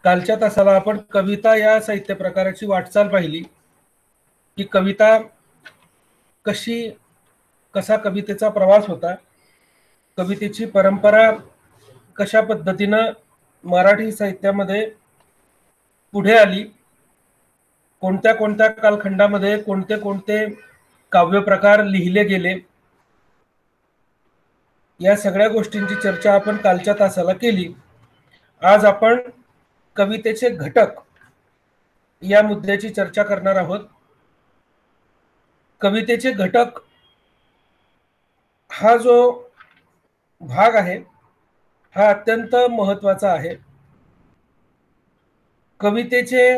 कालच्या तासाला आपण कविता या साहित्य प्रकाराची वाटचाल पाहिली की कविता कसा कवितेचा प्रवास होता, कवितेची परंपरा कशा पद्धतीनं मराठी साहित्यामध्ये पुढे आली, कोणत्या कोणत्या कालखंडामध्ये कोणते कोणते काव्य प्रकार लिहिले गेले, या सगळ्या गोष्टींची चर्चा आपण कालच्या तासाला केली. आज आपण कवितेचे घटक या मुद्द्याची चर्चा करणार आहोत. कवितेचे घटक हा जो भाग आहे हा अत्यंत महत्वाचा आहे. कवितेचे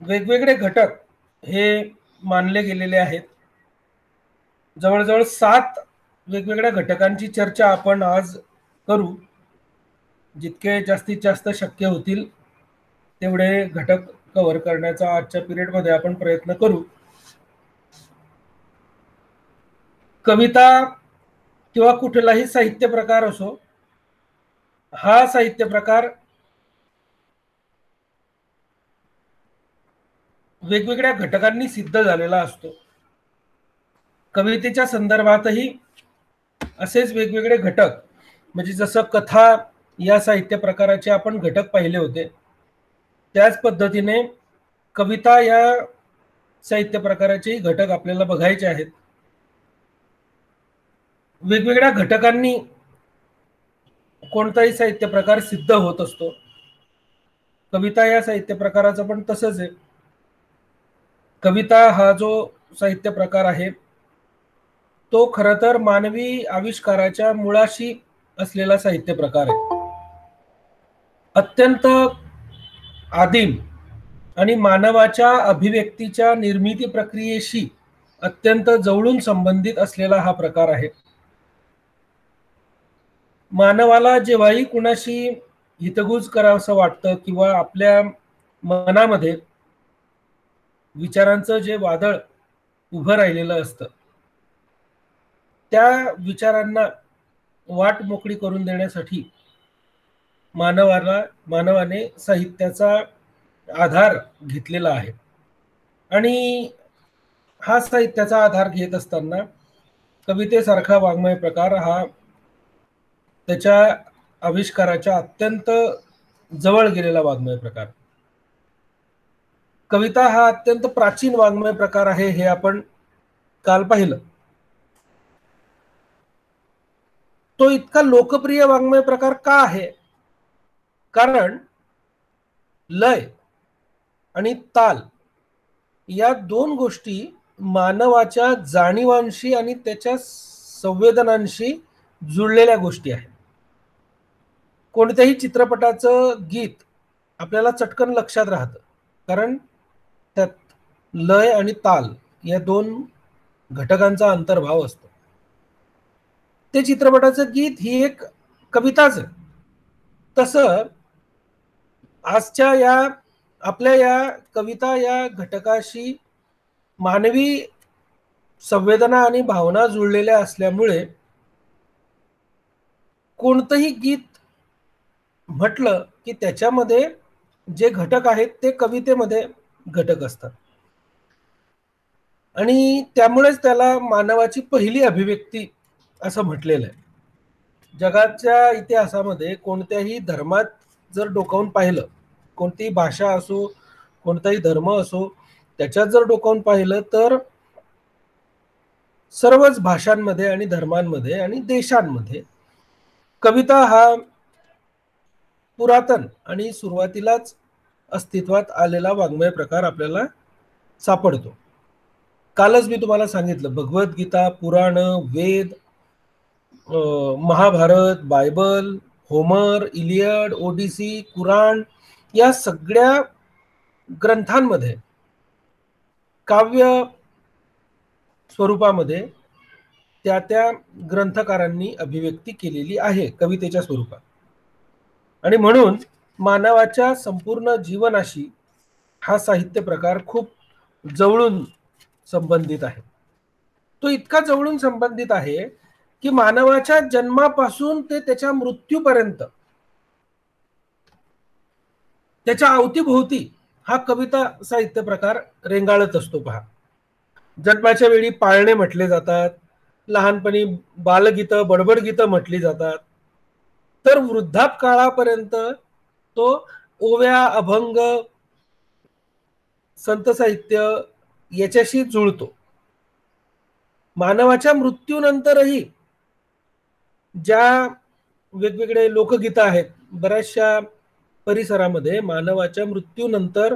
वेगवेगळे घटक हे मानले गेलेले आहेत. जवळजवळ 7 वेगवेगळ्या घटकांची चर्चा आपण आज करू. जितके जास्तीत जास्त शक्य होतील तेवढे घटक कव्हर करण्याचा आजच्या पिरियडमध्ये आपण प्रयत्न करू. कविता किंवा कुठलाही साहित्य प्रकार असो, हा साहित्य प्रकार वेगवेगळ्या घटकांनी सिद्ध झालेला असतो. कवितेच्या संदर्भातही असेच वेगवेगळे घटक, म्हणजे जसं कथा या साहित्य प्रकाराचे आपण घटक पाहिले होते, त्याच पद्धतीने कविता या साहित्य प्रकाराचे घटक आपल्याला बघायचे आहेत. वेगवेगळ्या घटकांनी कोणताही साहित्य प्रकार सिद्ध होत असतो. कविता या साहित्य प्रकाराचं पण तसंच आहे. कविता हा जो साहित्य प्रकार आहे तो खरं तर मानवी आविष्काराच्या मुळाशी असलेला साहित्य प्रकार आहे. अत्यंत आदिम आणि मानवाच्या अभिव्यक्तीच्या निर्मिती प्रक्रियेशी अत्यंत जवळून संबंधित असलेला हा प्रकार आहे. मानवाला जेव्हाही कुणाशी हितगुज करावंसं वाटतं किंवा आपल्या मनामध्ये विचारांचं जे वादळ उभं राहिलेलं असतं, त्या विचारांना वाट मोकळी करून देण्यासाठी मानवाने साहित्याचा आधार घेतलेला आहे. आणि हा साहित्याचा आधार घेत असताना कवितेसारखा वाङ्मय प्रकार हा त्याच्या आविष्काराच्या अत्यंत जवळ गेलेला वाङ्मय प्रकार. कविता हा अत्यंत प्राचीन वाङ्मय प्रकार आहे हे आपण काल पाहिलं. तो इतका लोकप्रिय वाङ्मय प्रकार का आहे? कारण लय आणि ताल या 2 गोष्टी मानवाच्या जाणीवांशी आणि त्याच्या संवेदनांशी जुळलेल्या गोष्टी आहेत. कोणत्याही चित्रपटाचं गीत आपल्याला चटकन लक्षात राहतं, कारण त्यात लय आणि ताल या 2 घटकांचा अंतर्भाव असतो. ते चित्रपटाचं गीत ही एक कविताच आहे. तसं आजच्या आपल्या या कविता या घटकाशी मानवी संवेदना आणि भावना जुळलेल्या असल्यामुळे कोणतंही गीत म्हटलं की त्याच्यामध्ये जे घटक आहेत ते कवितेमध्ये घटक असतात. आणि त्यामुळेच त्याला मानवाची पहिली अभिव्यक्ती असं म्हटलेलं आहे. जगाच्या इतिहासामध्ये कोणत्याही धर्मात जर डोकावून पाहिलं, कोणतीही भाषा असो, कोणताही धर्म असो, त्याच्यात जर डोकावून पाहिलं तर सर्वच भाषांमध्ये आणि धर्मांमध्ये आणि देशांमध्ये कविता हा पुरातन आणि सुरुवातीलाच अस्तित्वात आलेला वाङ्मय प्रकार आपल्याला सापडतो. कालच मी तुम्हाला सांगितलं, Bhagavad Gita, Purana, Veda, Mahabharata, Bible, Homer, Iliad, Odyssey, कुराण या सगळ्या ग्रंथांमध्ये काव्य स्वरूपामध्ये त्या ग्रंथकारांनी अभिव्यक्ती केलेली आहे कवितेच्या स्वरूपात. आणि म्हणून मानवाच्या संपूर्ण जीवनाशी हा साहित्य प्रकार खूप जवळून संबंधित आहे. तो इतका जवळून संबंधित आहे की मानवाच्या जन्मापासून ते त्याच्या मृत्यूपर्यंत त्याच्या अवतीभोवती हा कविता साहित्य प्रकार रेंगाळत असतो पहा. जन्माच्या वेळी पाळणे म्हटले जातात, लहानपणी बालगीतं बडबड गीतं म्हटली जातात, तर वृद्धापकाळापर्यंत तो ओव्या अभंग संत साहित्य याच्याशी जुळतो. मानवाच्या मृत्यूनंतरही ज्या वेगवेगळे लोकगीतं आहेत, बऱ्याचशा परिसरामध्ये मानवाच्या मृत्यूनंतर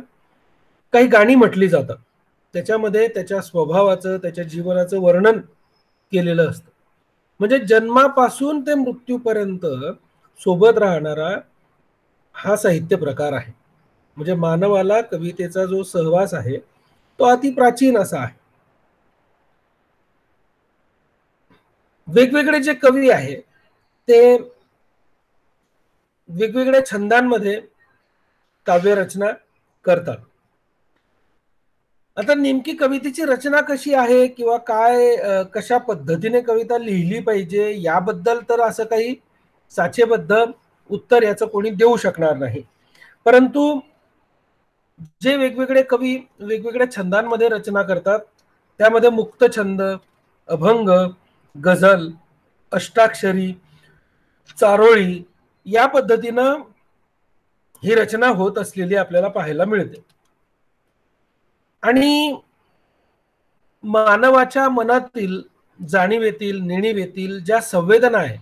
काही गाणी म्हटली जातात. त्याच्यामध्ये त्याच्या स्वभावाचं त्याच्या जीवनाचं वर्णन केलेलं असतं. म्हणजे जन्मापासून ते मृत्यूपर्यंत सोबत राहणारा हा साहित्य प्रकार आहे. म्हणजे मानवाला कवितेचा जो सहवास आहे तो अति प्राचीन असा आहे. वेगवेगळे जे कवी आहे ते वेगवेगळ्या छंदांमध्ये काव्यरचना करतात. आता नेमकी कवितेची रचना कशी आहे किंवा काय कशा पद्धतीने कविता लिहिली पाहिजे याबद्दल तर असं काही साचेबद्ध उत्तर याचं कोणी देऊ शकणार नाही. परंतु जे वेगवेगळे कवी वेगवेगळ्या छंदांमध्ये रचना करतात त्यामध्ये मुक्त छंद, अभंग, गझल, अष्टाक्षरी, चारोळी या पद्धतीनं ही रचना होत असलेली आपल्याला पाहायला मिळते. आणि मानवाच्या मनातील जाणीवेतील नेणीवेतील ज्या संवेदना आहे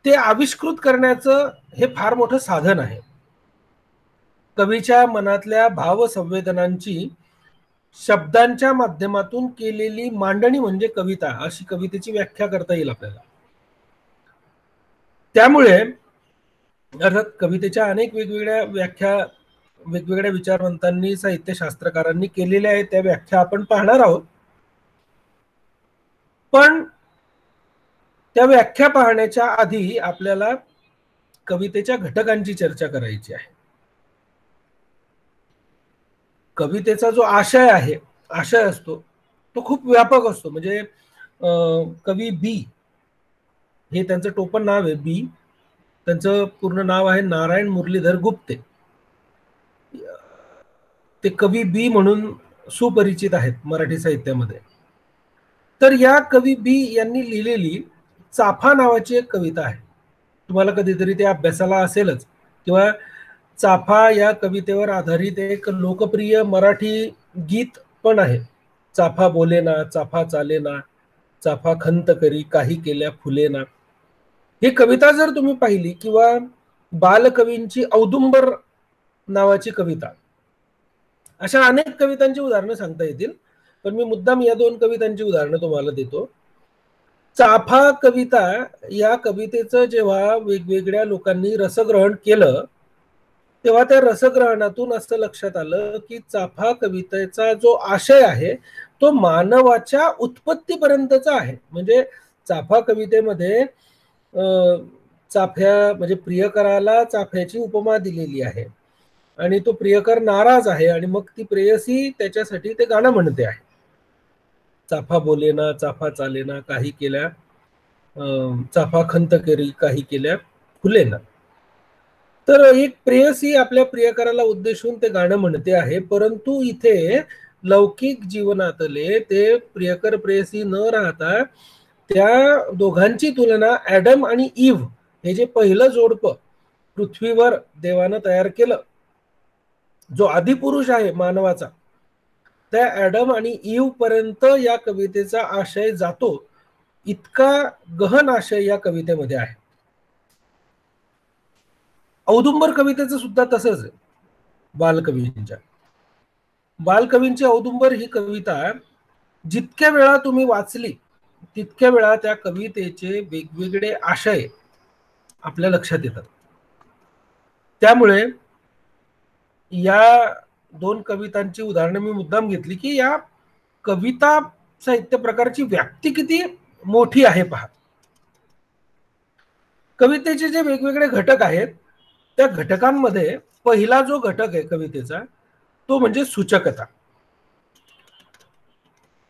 ते आविष्कृत करण्याचं हे फार मोठं साधन आहे. कवीच्या मनातल्या भाव संवेदनांची शब्दांच्या माध्यमातून केलेली मांडणी म्हणजे कविता अशी कवितेची व्याख्या करता येईल आपल्याला. त्यामुळे अर्थात कवितेच्या अनेक वेगवेगळ्या व्याख्या वेगवेगळ्या विचारवंतांनी साहित्यशास्त्रकारांनी केलेल्या आहेत, त्या व्याख्या आपण पाहणार आहोत. पण त्या व्याख्या पाहण्याच्या आधी आपल्याला कवितेच्या घटकांची चर्चा करायची आहे. कवितेचा जो आशय आहे, आशय असतो तो खूप व्यापक असतो. म्हणजे कवी बी हे त्यांचं टोपण नाव आहे बी. त्यांचं पूर्ण नाव आहे नारायण मुरलीधर गुप्ते. ते कवी बी म्हणून सुपरिचित आहेत मराठी साहित्यामध्ये. तर या कवी बी यांनी लिहिलेली चाफा नावाची एक कविता आहे. तुम्हाला कधीतरी ते अभ्यासाला असेलच. किंवा चाफा या कवितेवर आधारित एक लोकप्रिय मराठी गीत पण आहे. चाफा बोलेना, चाफा चालेना, चाफा खंत करी, काही केल्या फुलेना. ही कविता जर तुम्ही पाहिली किंवा बालकवींची औदुंबर नावाची कविता, अशा अनेक कवितांची उदाहरणं सांगता येतील. पण मी मुद्दाम या दोन कवितांची उदाहरणं तुम्हाला देतो. चाफा कविता या कवितेचं जेव्हा वेगवेगळ्या लोकांनी रसग्रहण केलं तेव्हा त्या रसग्रहणातून असं लक्षात आलं की चाफा कवितेचा जो आशय आहे तो मानवाच्या उत्पत्तीपर्यंतचा आहे. म्हणजे चाफा कवितेमध्ये चाफ्या म्हणजे प्रियकराला चाफ्याची उपमा दिलेली आहे आणि तो प्रियकर नाराज आहे आणि मग ती प्रेयसी त्याच्यासाठी ते गाणं म्हणते आहे. चाफा बोलेना, चाफा चालेना, काही केल्या चाफा खंत करी, काही केल्या फुलेना. तर एक प्रेयसी आपल्या प्रियकराला उद्देशून ते गाणं म्हणते आहे. परंतु इथे लौकिक जीवनातले ते प्रियकर प्रेयसी न राहता त्या दोघांची तुलना ऍडम आणि इव्ह हे जे पहिलं जोडपं पृथ्वीवर देवानं तयार केलं, जो आदिपुरुष आहे मानवाचा, त्या ऍडम आणि इव्ह पर्यंत या कवितेचा आशय जातो. इतका गहन आशय या कवितेमध्ये आहे. औदुंबर कवितेचं सुद्धा तसंच आहे. बालकवींची औदुंबर ही कविता जितक्या वेळा तुम्ही वाचली तितक्या वेळा त्या कवितेचे वेगवेगळे आशय आपल्या लक्षात येतात. त्यामुळे या दोन कवितांची उदाहरणं मी मुद्दाम घेतली की या कविता साहित्य प्रकारची व्याप्ती किती मोठी आहे पहा. कवितेचे जे वेगवेगळे घटक आहेत त्या घटकांमध्ये पहिला जो घटक आहे कवितेचा तो म्हणजे सूचकता.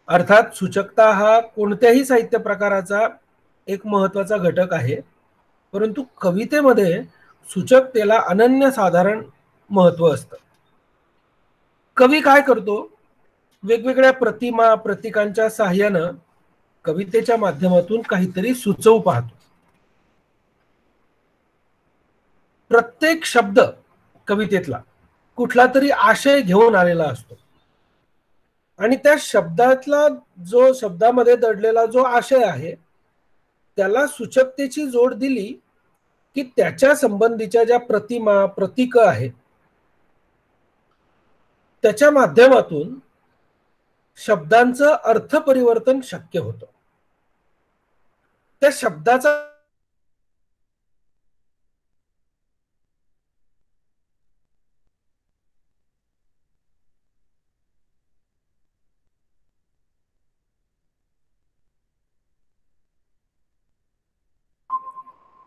अर्थात सूचकता हा कोणत्याही साहित्य प्रकाराचा एक महत्वाचा घटक आहे. परंतु कवितेमध्ये सूचकतेला अनन्यसाधारण महत्व असतं. कवी काय करतो, वेगवेगळ्या प्रतिमा प्रतीकांच्या साह्यानं कवितेच्या माध्यमातून काहीतरी सुचवू पाहतो. प्रत्येक शब्द कवितेतला कुठला तरी आशय घेऊन आलेला असतो आणि त्या शब्दातला जो शब्दामध्ये दडलेला जो आशय आहे त्याला सूचकतेची जोड दिली की त्याच्या संबंधीच्या ज्या प्रतिमा प्रतीक आहेत त्याच्या माध्यमातून शब्दांचं अर्थ परिवर्तन शक्य होतं. त्या शब्दाचा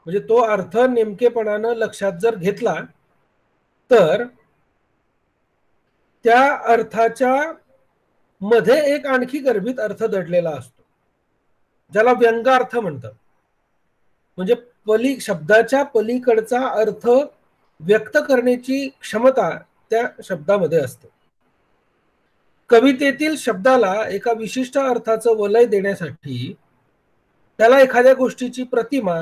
म्हणजे तो अर्थ नेमकेपणानं लक्षात जर घेतला तर त्या अर्थाच्या मध्ये एक आणखी गर्भित अर्थ दडलेला असतो ज्याला व्यंगार्थ म्हणतात. म्हणजे शब्दाच्या पलीकडचा अर्थ व्यक्त करण्याची क्षमता त्या शब्दामध्ये असते. कवितेतील शब्दाला एका विशिष्ट अर्थाचं वलय देण्यासाठी त्याला एखाद्या गोष्टीची प्रतिमा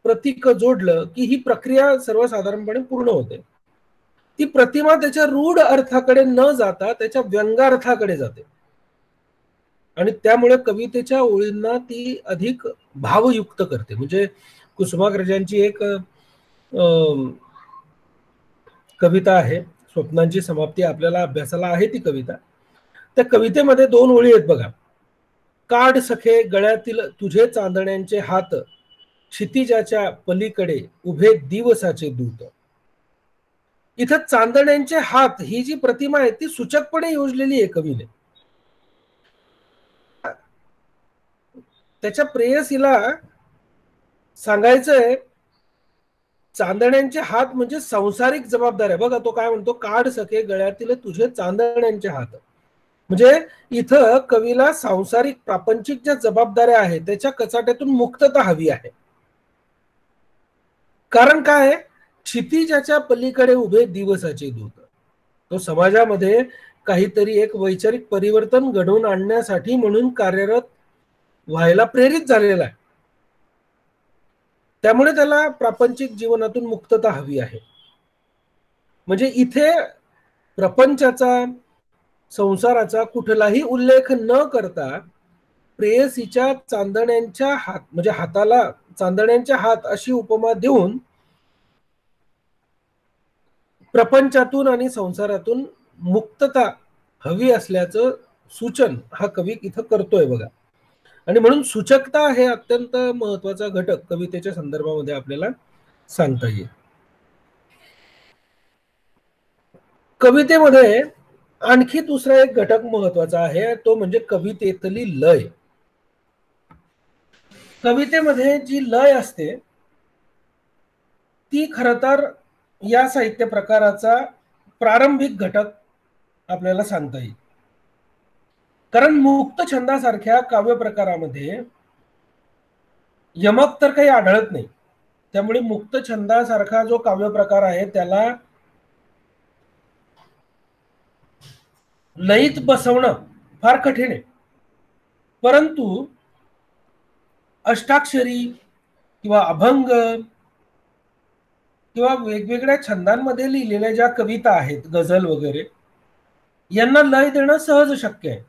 प्रतीक जोडलं की ही प्रक्रिया सर्वसाधारणपणे पूर्ण होते. ती प्रतिमा त्याच्या रूढ अर्थाकडे न जाता त्याच्या व्यंगार्थाकडे जाते आणि त्यामुळे कवितेच्या ओळींना ती अधिक भावयुक्त करते. म्हणजे कुसुमाग्रजांची एक कविता आहे, स्वप्नांची समाप्ती, आपल्याला अभ्यासाला आहे ती कविता. त्या कवितेमध्ये 2 ओळी आहेत बघा. काढ सखे गळ्यातील तुझे चांदण्यांचे हात, क्षितिजाच्या पलीकडे उभे दिवसाचे दूत. इथं चांदण्यांचे हात ही जी प्रतिमा आहे ती सूचकपणे योजलेली आहे कवीने. त्याच्या प्रेयसीला सांगायचंय चांदण्यांचे हात म्हणजे संसारिक जबाबदाऱ्या. बघा तो काय म्हणतो, काढ सखे गळ्यातील तुझे चांदण्यांचे हात. म्हणजे इथं कवीला सांसारिक प्रापंचिक ज्या जबाबदाऱ्या आहेत त्याच्या कचाट्यातून मुक्तता हवी आहे. कारण काय, क्षितिजाच्या पलीकडे उभे दिवसाचे दूत. तो समाजामध्ये काहीतरी एक वैचारिक परिवर्तन घडवून आणण्यासाठी म्हणून कार्यरत व्हायला प्रेरित झालेला आहे. त्यामुळे त्याला प्रापंचिक जीवनातून मुक्तता हवी आहे. म्हणजे इथे प्रपंचाचा संसाराचा कुठलाही उल्लेख न करता प्रेयसीच्या चांदण्यांच्या हात म्हणजे हाताला चांदण्यांच्या हात अशी उपमा देऊन प्रपंचातून आणि संसारातून मुक्तता हवी असल्याचं सूचन हा कवी इथं करतोय बघा. आणि म्हणून सूचकता हे अत्यंत महत्वाचा घटक कवितेच्या संदर्भामध्ये आपल्याला सांगता येईल. कवितेमध्ये आणखी दुसरा एक घटक महत्वाचा आहे, तो म्हणजे कवितेतली लय. कवितेमध्ये जी लय असते ती खरं तर या साहित्य प्रकाराचा प्रारंभिक घटक आपल्याला सांगता येईल. कारण मुक्त छंदासारख्या काव्य प्रकारामध्ये यमक तर काही आढळत नाही. त्यामुळे मुक्त छंदासारखा जो काव्य प्रकार आहे त्याला लयीत बसवणं फार कठीण आहे. परंतु अष्टाक्षरी किंवा अभंग किंवा वेगवेगळ्या छंदांमध्ये लिहिलेल्या ज्या कविता आहेत, गझल वगैरे, यांना लय देणं सहज शक्य आहे.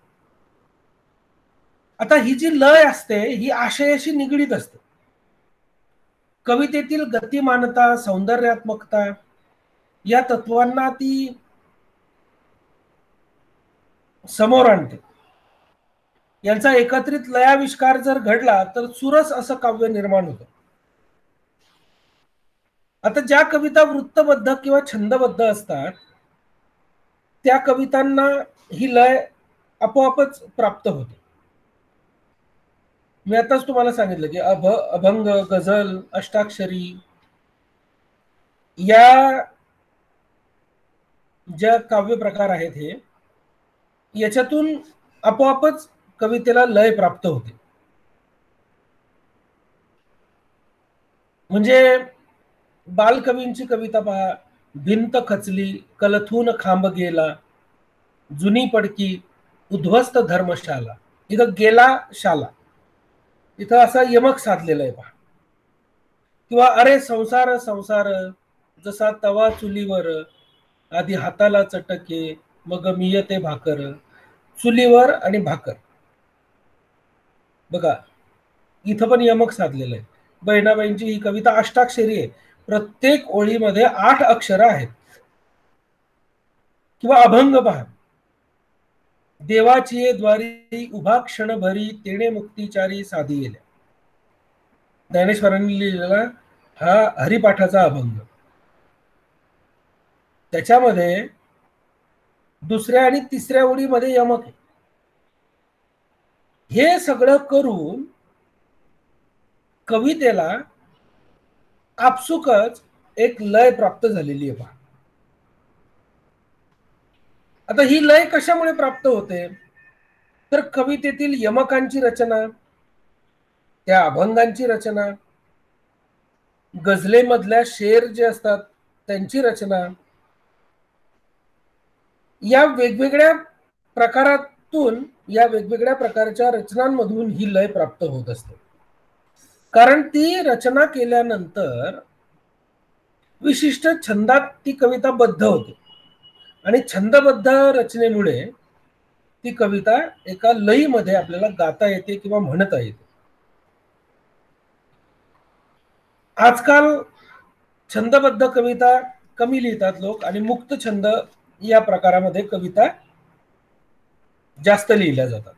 आता ही जी लय असते ही आशयाशी निगडीत असते. कवितेतील गतिमानता सौंदर्यात्मकता या तत्वांना ती समोर आणते. यांचा एकत्रित लयाविष्कार जर घडला तर सुरस असं काव्य निर्माण होतं. आता ज्या कविता वृत्तबद्ध किंवा छंदबद्ध असतात त्या कवितांना ही लय आपोआपच प्राप्त होते. मी आताच तुम्हाला सांगितलं की अभंग, गझल, अष्टाक्षरी या ज्या काव्य प्रकार आहेत हे याच्यातून आपोआपच कवितेला लय प्राप्त होते. म्हणजे बालकवींची कविता पहा, भिंत खचली कलथून खांब गेला, जुनी पडकी उद्ध्वस्त धर्मशाला. इथं गेला शाला, इथं असा यमक साधलेला आहे पहा. किंवा अरे संसार संसार, जसा तवा चुलीवर, आधी हाताला चटके मग मियते भाकर. चुलीवर आणि भाकर, बघा इथं पण यमक साधलेलं आहे. बहिणाबाईंची ही कविता अष्टाक्षरी आहे. प्रत्येक ओळीमध्ये 8 अक्षरं आहेत. किंवा अभंग पहा, देवाची द्वारी उभा क्षणभरी, तेणे मुक्तिचारी साधी गेल्या. ज्ञानेश्वरांनी लिहिलेला हा हरिपाठाचा अभंग. त्याच्यामध्ये दुसऱ्या आणि तिसऱ्या ओळीमध्ये यमक आहे. हे सगळं करून कवितेला आपसुकच एक लय प्राप्त झालेली आहे पहा. आता ही लय कशामुळे प्राप्त होते, तर कवितेतील यमकांची रचना, त्या अभंगांची रचना, गझलेमधल्या शेर जे असतात त्यांची रचना, या वेगवेगळ्या प्रकारातून, या वेगवेगळ्या प्रकारच्या रचनांमधून ही लय प्राप्त होत असते. कारण ती रचना केल्यानंतर विशिष्ट छंदात ती कविता बद्ध होते आणि छंदबद्ध रचनेमुळे ती कविता एका लयीमध्ये आपल्याला गाता येते किंवा म्हणता येते. आजकाल छंदबद्ध कविता कमी लिहितात लोक आणि मुक्त छंद या प्रकारामध्ये कविता जास्त लिहिल्या जातात.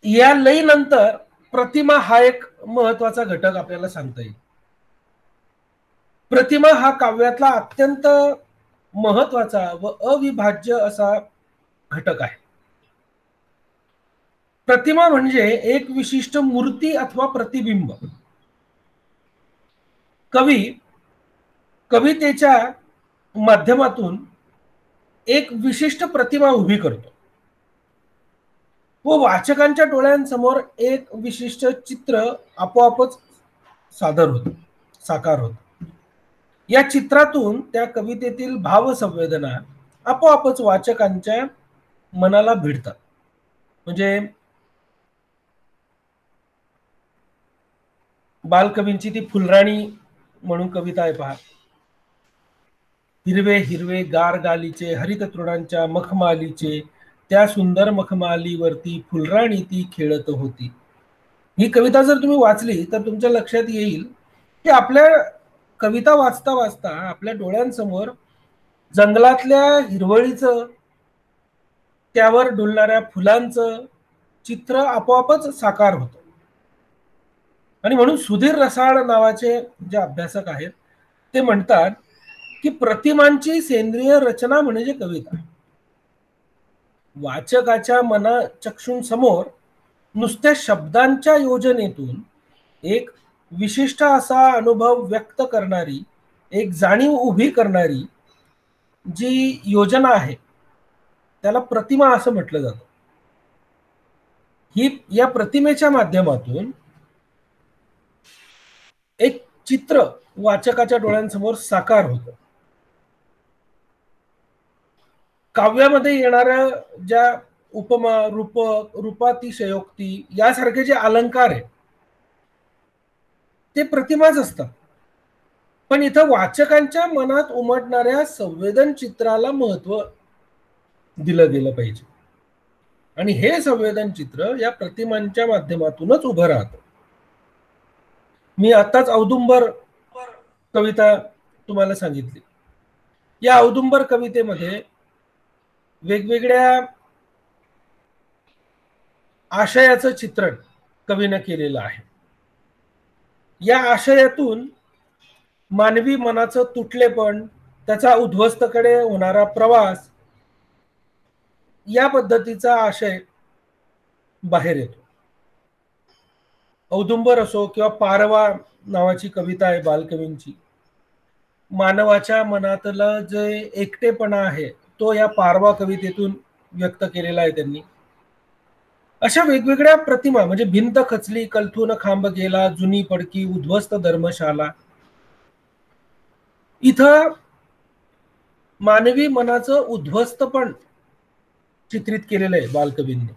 या लयीनंतर प्रतिमा हा एक महत्वाचा घटक आपल्याला सांगता येईल. प्रतिमा हा काव्यातला अत्यंत महत्वाचा व अविभाज्य असा घटक आहे. प्रतिमा म्हणजे एक विशिष्ट मूर्ती अथवा प्रतिबिंब. कवी कवितेच्या माध्यमातून एक विशिष्ट प्रतिमा उभी करतो व वाचकांच्या डोळ्यांसमोर एक विशिष्ट चित्र आपोआपच साकार होत. या चित्रातून त्या कवितेतील भावसंवेदना आपोआपच वाचकांच्या मनाला भिडतात. म्हणजे बालकवींची ती फुलराणी म्हणून कविता आहे पहा. हिरवे हिरवे गार गालीचे हरित तृणांच्या मखमालीचे, त्या सुंदर मखमालीवरती फुलराणी ती खेळत होती. ही कविता जर तुम्ही वाचली तर तुमच्या लक्षात येईल की आपल्या कविता वाचता वाचता आपल्या डोळ्यांसमोर जंगलातल्या हिरवळीचं, त्यावर डुलणाऱ्या फुलांचं चित्र आपोआपच साकार होतं. आणि म्हणून सुधीर रसाळ नावाचे जे अभ्यासक आहेत ते म्हणतात की प्रतिमांची सेंद्रिय रचना म्हणजे कविता. वाचकाच्या चक्षुंसमोर नुसत्या शब्दांच्या योजनेतून एक विशिष्ट असा अनुभव व्यक्त करणारी, एक जाणीव उभी करणारी जी योजना आहे त्याला प्रतिमा असं म्हटलं जातं. ही या प्रतिमेच्या माध्यमातून एक चित्र वाचकाच्या डोळ्यांसमोर साकार होतं. काव्यामध्ये येणाऱ्या ज्या उपमा, रूपातिशयोक्ती यासारखे जे अलंकार आहे ते प्रतिमाच असतात. पण इथं वाचकांच्या मनात उमटणाऱ्या संवेदन चित्राला महत्व दिलं गेलं पाहिजे आणि हे संवेदन चित्र या प्रतिमांच्या माध्यमातूनच उभं राहतं. मी आताच औदुंबर कविता तुम्हाला सांगितली. या औदुंबर कवितेमध्ये वेगवेगळ्या आशयाचं चित्रण कवीनं केलेलं आहे. या आशयातून मानवी मनाचं तुटलेपण, त्याचा उद्ध्वस्तकडे होणारा प्रवास, या पद्धतीचा आशय बाहेर येतो. औदुंबर असो किंवा पारवा नावाची कविता आहे बालकवींची, मानवाच्या मनातलं जे एकटेपणा आहे तो या पारवा कवितेतून व्यक्त केलेला आहे त्यांनी. अशा वेगवेगळ्या प्रतिमा म्हणजे भिंत खचली कलथून खांब गेला, जुनी पडकी उद्ध्वस्त धर्मशाला, इथं मानवी मनाचं उद्ध्वस्त पण चित्रित केलेलं आहे बालकवींनी,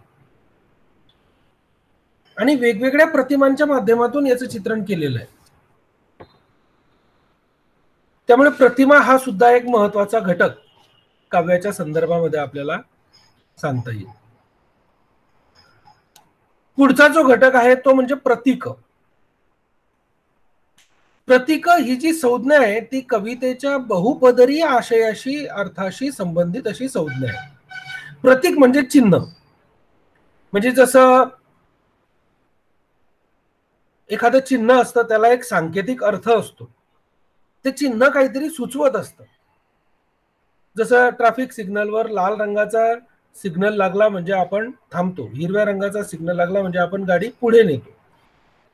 आणि वेगवेगळ्या प्रतिमांच्या माध्यमातून याचं चित्रण केलेलं आहे. त्यामुळे प्रतिमा हा सुद्धा एक महत्वाचा घटक काव्याच्या संदर्भामध्ये आपल्याला सांगता येईल. पुढचा जो घटक आहे तो म्हणजे प्रतीक. प्रतीक ही जी संज्ञा आहे ती कवितेच्या बहुपदरी आशयाशी अर्थाशी संबंधित अशी संज्ञा आहे. प्रतीक म्हणजे चिन्ह. म्हणजे जसं एखादं चिन्ह असतं त्याला एक सांकेतिक अर्थ असतो, ते चिन्ह काहीतरी सुचवत असतं. जसं ट्रॅफिक सिग्नलवर लाल रंगाचा सिग्नल लागला म्हणजे आपण थांबतो, हिरव्या रंगाचा सिग्नल लागला म्हणजे आपण गाडी पुढे नेतो,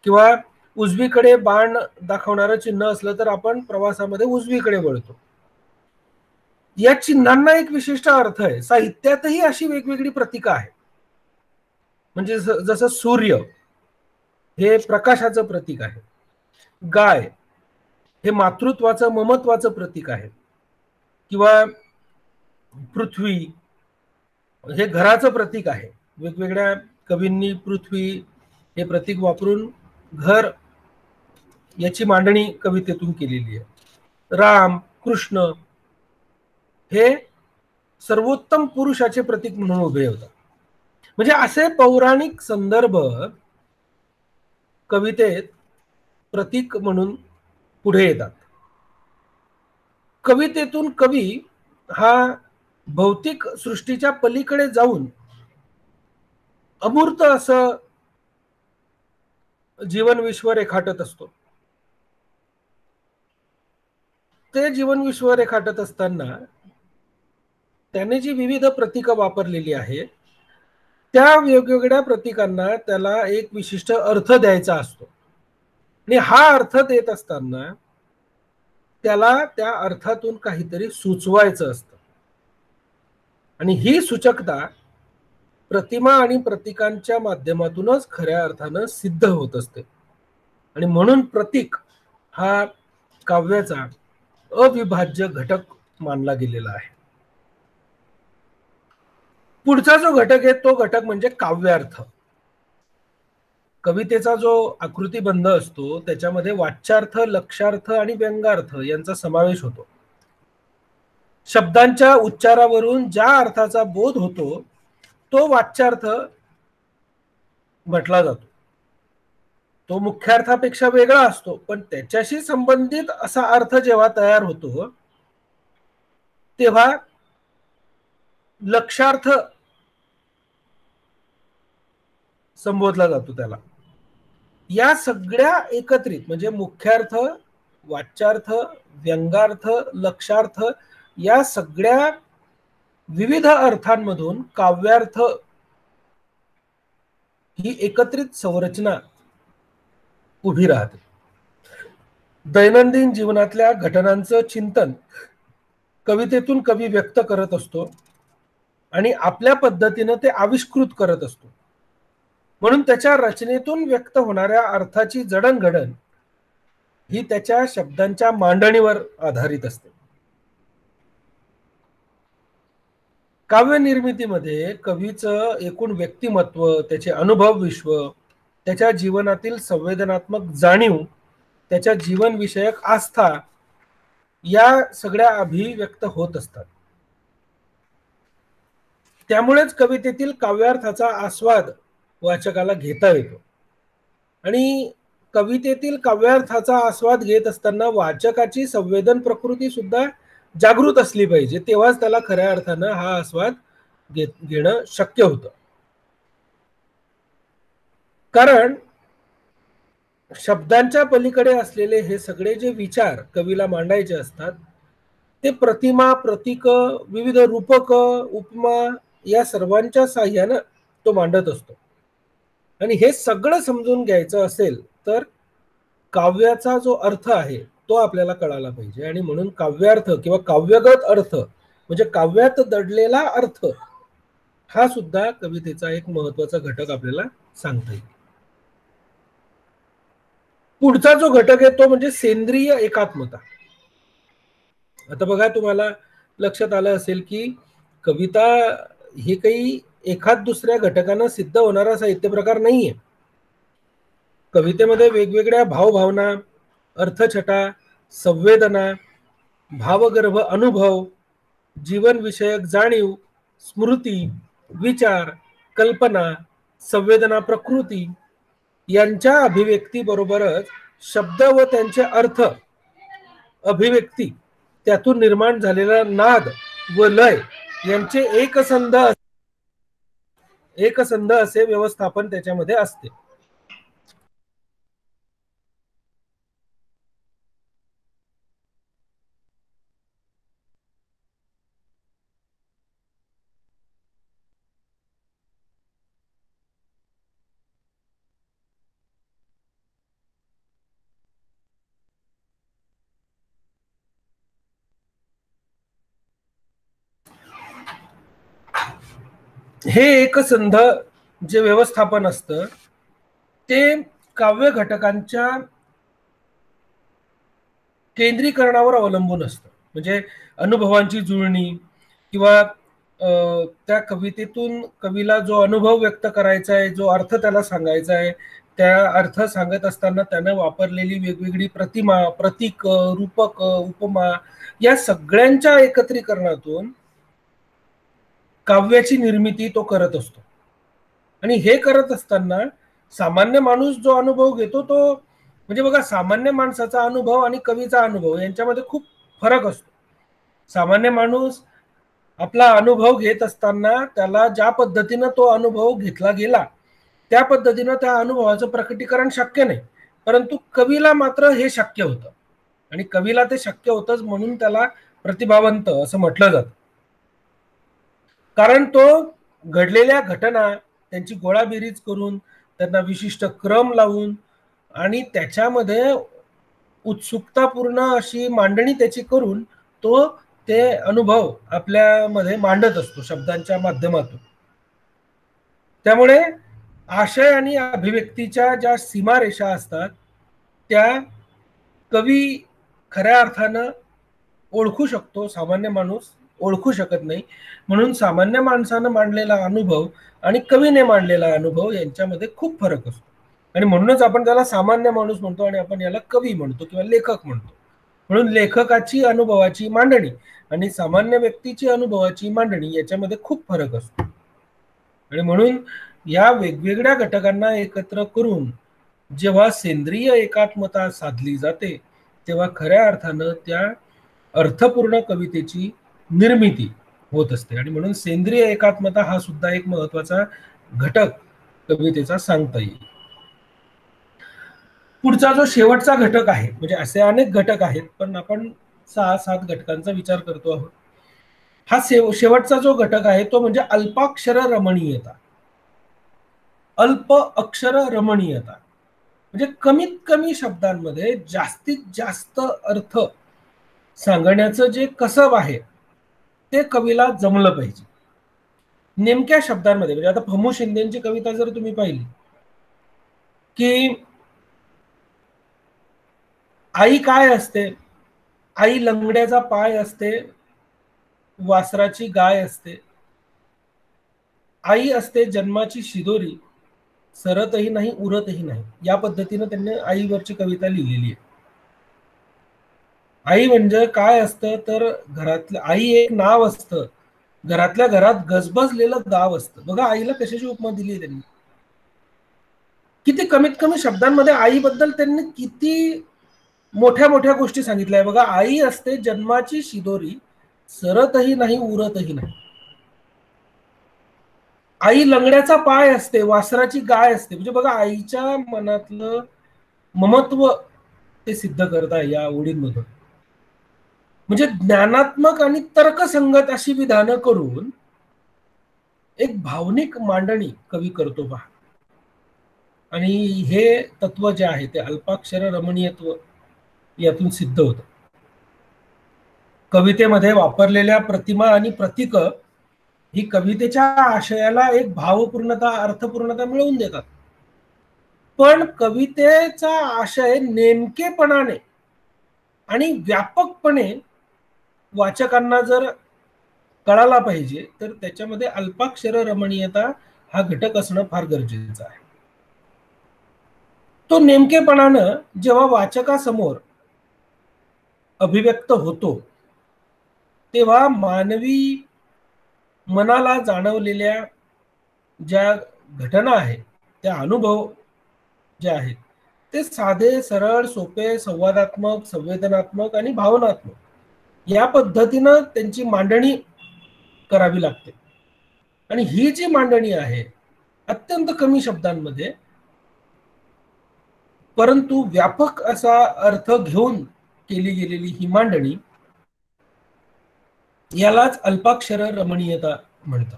किंवा उजवीकडे बाण दाखवणारं चिन्ह असलं तर आपण प्रवासामध्ये उजवीकडे वळतो. या चिन्हांना एक विशिष्ट अर्थ आहे. साहित्यातही अशी वेगवेगळी प्रतीकं आहेत. म्हणजे जसं सूर्य हे प्रकाशाचं प्रतीक आहे, गाय हे मातृत्वाचं ममत्वाचं प्रतीक आहे, किंवा पृथ्वी हे घराचं प्रतीक आहे. वेगवेगळ्या कवींनी पृथ्वी हे प्रतीक वापरून घर याची मांडणी कवितेतून केलेली आहे. राम कृष्ण हे सर्वोत्तम पुरुषाचे प्रतीक म्हणून उभे होतात. म्हणजे असे पौराणिक संदर्भ कवितेत प्रतीक म्हणून पुढे येतात. कवितेतून कवी हा भौतिक सृष्टीच्या पलीकडे जाऊन अमूर्त असं जीवन विश्व रेखाटत असतो. ते जीवन विश्व रेखाटत असताना त्याने जी विविध प्रतीकं वापरलेली आहेत त्या वेगवेगळ्या प्रतीकांना त्याला एक विशिष्ट अर्थ द्यायचा असतो, आणि हा अर्थ देत असताना त्याला त्या अर्थातून काहीतरी सुचवायचं असतं. आणि ही सूचकता प्रतिमा आणि प्रतीकांच्या माध्यमातूनच खऱ्या अर्थानं सिद्ध होत असते. आणि म्हणून प्रतीक हा काव्याचा अविभाज्य घटक मानला गेलेला आहे. पुढचा जो घटक आहे तो घटक म्हणजे काव्यार्थ. कवितेचा जो आकृतीबंध असतो त्याच्यामध्ये वाच्यार्थ, लक्ष्यार्थ आणि व्यंगार्थ यांचा समावेश होतो. शब्दांच्या उच्चारावरून ज्या अर्थाचा बोध होतो तो वाच्यार्थ म्हटला जातो. तो मुख्यार्थापेक्षा वेगळा असतो, पण त्याच्याशी संबंधित असा अर्थ जेव्हा तयार होतो तेव्हा लक्ष्यार्थ संबोधला जातो त्याला. या सगळ्या एकत्रित म्हणजे मुख्यार्थ, वाच्यार्थ, व्यंगार्थ, लक्ष्यार्थ या सगळ्या विविध अर्थांमधून काव्यार्थ ही एकत्रित संरचना उभी राहते. दैनंदिन जीवनातल्या घटनांचं चिंतन कवितेतून कवी व्यक्त करत असतो आणि आपल्या पद्धतीनं ते आविष्कृत करत असतो. म्हणून त्याच्या रचनेतून व्यक्त होणाऱ्या अर्थाची जडणघडण ही त्याच्या शब्दांच्या मांडणीवर आधारित असते. काव्य निर्मितीमध्ये कवीचं एकूण व्यक्तिमत्व, त्याचे अनुभव विश्व, त्याच्या जीवनातील संवेदनात्मक जाणीव, त्याच्या जीवनविषयक आस्था या सगळ्या अभिव्यक्त होत असतात. त्यामुळेच कवितेतील काव्यार्थाचा आस्वाद वाचकाला घेता येतो. आणि कवितेतील काव्यार्थाचा आस्वाद घेत असताना वाचकाची संवेदन प्रकृती सुद्धा जागृत असली पाहिजे, तेव्हाच त्याला खऱ्या अर्थानं हा आस्वाद घेणं शक्य होतं. कारण शब्दांच्या पलीकडे असलेले हे सगळे जे विचार कवीला मांडायचे असतात ते प्रतिमा, प्रतीक, विविध रूपक, उपमा या सर्वांच्या साह्यानं तो मांडत असतो. आणि हे सगळं समजून घ्यायचं असेल तर काव्याचा जो अर्थ आहे तो आपल्याला कळाला पाहिजे. आणि म्हणून काव्यार्थ किंवा काव्यगत अर्थ म्हणजे काव्यात दडलेला अर्थ हा सुद्धा कवितेचा एक महत्वाचा घटक आपल्याला सांगता येईल. पुढचा जो घटक आहे तो म्हणजे सेंद्रिय एकात्मता. आता बघा, तुम्हाला लक्षात आलं असेल की कविता हे काही एखाद दुसऱ्या घटकानं सिद्ध होणारा साहित्य प्रकार नाहीये. कवितेमध्ये वेगवेगळ्या भावभावना, अर्थछटा, संवेदना, भावगर्भ अनुभव, जीवनविषयक जाणीव, स्मृती, विचार, कल्पना, संवेदना प्रकृती यांच्या अभिव्यक्तीबरोबरच शब्द व त्यांचे अर्थ, अभिव्यक्ती, त्यातून निर्माण झालेला नाद व लय यांचे एकसंध असे व्यवस्थापन त्याच्यामध्ये असते. हे एकसंध जे व्यवस्थापन असतं ते काव्य घटकांच्या केंद्रीकरणावर अवलंबून असतं. म्हणजे अनुभवांची जुळणी किंवा त्या कवितेतून कवीला जो अनुभव व्यक्त करायचा आहे, जो अर्थ त्याला सांगायचा आहे, त्या अर्थ सांगत असताना त्यानं वापरलेली वेगवेगळी प्रतिमा, प्रतीक, रूपक, उपमा या सगळ्यांच्या एकत्रीकरणातून काव्याची निर्मिती तो करत असतो. आणि हे करत असताना सामान्य माणूस जो अनुभव घेतो तो, म्हणजे बघा, सामान्य माणसाचा अनुभव आणि कवीचा अनुभव यांच्यामध्ये खूप फरक असतो. सामान्य माणूस आपला अनुभव घेत असताना त्याला ज्या पद्धतीनं तो अनुभव घेतला गेला त्या पद्धतीनं त्या अनुभवाचं प्रकटीकरण शक्य नाही. परंतु कवीला मात्र हे शक्य होतं, आणि कवीला ते शक्य होतंच म्हणून त्याला प्रतिभावंत असं म्हटलं जातं. कारण तो घडलेल्या घटना त्यांची गोळाबेरीज करून, त्यांना विशिष्ट क्रम लावून आणि त्याच्यामध्ये उत्सुकतापूर्ण अशी मांडणी त्याची करून तो ते अनुभव आपल्यामध्ये मांडत असतो शब्दांच्या माध्यमातून. त्यामुळे आशय आणि अभिव्यक्तीच्या ज्या सीमारेषा असतात त्या कवी खऱ्या अर्थानं ओळखू शकतो, सामान्य माणूस ओळखू शकत नाही. म्हणून सामान्य माणसानं मांडलेला अनुभव आणि कवीने मांडलेला अनुभव यांच्यामध्ये खूप फरक असतो. आणि म्हणूनच आपण त्याला सामान्य माणूस म्हणतो आणि आपण याला कवी म्हणतो किंवा लेखक म्हणतो. म्हणून लेखकाची अनुभवाची मांडणी आणि सामान्य व्यक्तीची अनुभवाची मांडणी याच्यामध्ये खूप फरक असतो. आणि म्हणून या वेगवेगळ्या घटकांना एकत्र करून जेव्हा सेंद्रिय एकात्मता साधली जाते तेव्हा खऱ्या अर्थानं त्या अर्थपूर्ण कवितेची निर्मिती होत असते. आणि म्हणून सेंद्रिय एकात्मता हा सुद्धा एक महत्वाचा घटक कवितेचा सांगता येईल. पुढचा जो शेवटचा घटक आहे, म्हणजे असे अनेक घटक आहेत पण आपण 6-7 घटकांचा विचार करतो आहोत. हा शेवटचा जो घटक आहे तो म्हणजे अल्पाक्षर रमणीयता. अल्प अक्षर रमणीयता म्हणजे कमीत कमी शब्दांमध्ये जास्तीत जास्त अर्थ सांगण्याचं जे कसब आहे ते कवीला जमलं पाहिजे नेमक्या शब्दांमध्ये. म्हणजे आता फमू शिंदेची कविता जर तुम्ही पाहिली की आई काय असते, आई लंगड्याचा पाय असते, वासराची गाय असते, आई असते जन्माची शिदोरी, सरतही नाही उरतही नाही. या पद्धतीनं त्यांनी आईवरची कविता लिहिलेली आहे. आई म्हणजे काय असतं तर घरातलं, आई एक नाव असतं, घरातल्या घरात गजबजलेलं गाव असतं. बघा आईला कशाची उपमा दिली त्यांनी, किती कमीत कमी शब्दांमध्ये आईबद्दल त्यांनी किती मोठ्या मोठ्या गोष्टी सांगितल्या. बघा, आई असते जन्माची शिदोरी, सरतही नाही उरतही नाही. आई लंगड्याचा पाय असते, वासराची गाय असते. म्हणजे बघा आईच्या मनातलं ममत्व ते सिद्ध करत आहे या ओळींमधून. म्हणजे ज्ञानात्मक आणि तर्कसंगत अशी विधानं करून एक भावनिक मांडणी कवी करतो पहा. आणि हे तत्व जे आहे ते अल्पाक्षर रमणीयत्व यातून सिद्ध होतं. कवितेमध्ये वापरलेल्या प्रतिमा आणि प्रतीक ही कवितेच्या आशयाला एक भावपूर्णता, अर्थपूर्णता मिळवून देतात. पण कवितेचा आशय नेमकेपणाने आणि व्यापकपणे वाचकांना जर कळाला पाहिजे तर त्याच्यामध्ये अल्पाक्षर रमणीयता हा घटक असणं फार गरजेचं आहे. तो नेमकेपणानं जेव्हा वाचकासमोर अभिव्यक्त होतो तेव्हा मानवी मनाला जाणवलेल्या ज्या घटना आहेत, त्या अनुभव जे आहेत ते साधे, सरळ, सोपे, संवादात्मक, संवेदनात्मक आणि भावनात्मक या पद्धतीनं त्यांची मांडणी करावी लागते. आणि ही जी मांडणी आहे अत्यंत कमी शब्दांमध्ये परंतु व्यापक असा अर्थ घेऊन केली गेलेली ही मांडणी यालाच अल्पाक्षर रमणीयता म्हणतात.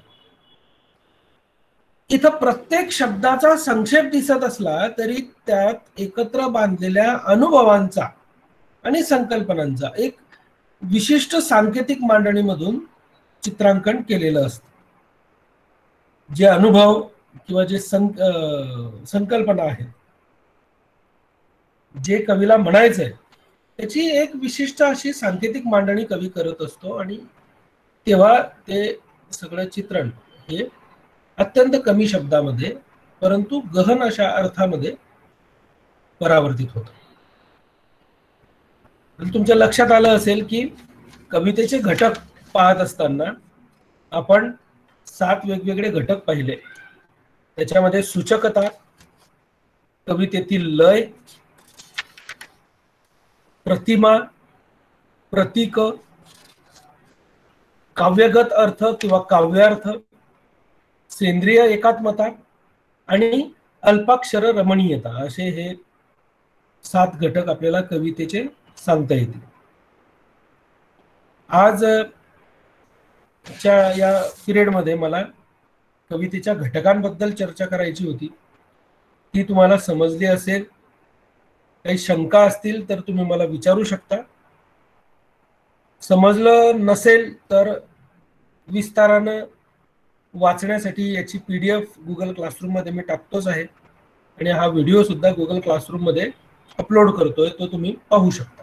इथं प्रत्येक शब्दाचा संक्षेप दिसत असला तरी त्यात एकत्र बांधलेल्या अनुभवांचा आणि संकल्पनांचा एक विशिष्ट सांकेतिक मांडणीमधून चित्रांकन केलेलं असतं. जे अनुभव किंवा जे संकल्पना आहेत, जे कवीला म्हणायचंय त्याची एक विशिष्ट अशी सांकेतिक मांडणी कवी करत असतो आणि तेव्हा ते सगळं चित्रण हे अत्यंत कमी शब्दामध्ये परंतु गहन अशा अर्थामध्ये परावर्तित होतं. तुमच्या लक्षात आलं असेल की कवितेचे घटक पाहत असताना आपण 7 वेगवेगळे घटक पाहिले. त्याच्यामध्ये सूचकता, कवितेतील लय, प्रतिमा, प्रतीक, काव्यगत अर्थ किंवा काव्यार्थ, सेंद्रिय एकात्मता आणि अल्पाक्षर रमणीयता असे हे 7 घटक आपल्याला कवितेचे सांगता येतील. आज या पिरियडमध्ये मला कवितेच्या घटकांबद्दल चर्चा करायची होती. ती तुम्हाला समजली असेल. काही शंका असतील तर तुम्ही मला विचारू शकता. समजलं नसेल तर विस्तारानं वाचण्यासाठी याची PDF गुगल क्लासरूम मध्ये मी टाकतोच आहे आणि हा व्हिडिओ सुद्धा गुगल क्लासरूम मध्ये अपलोड करतोय, तो तुम्ही पाहू शकता.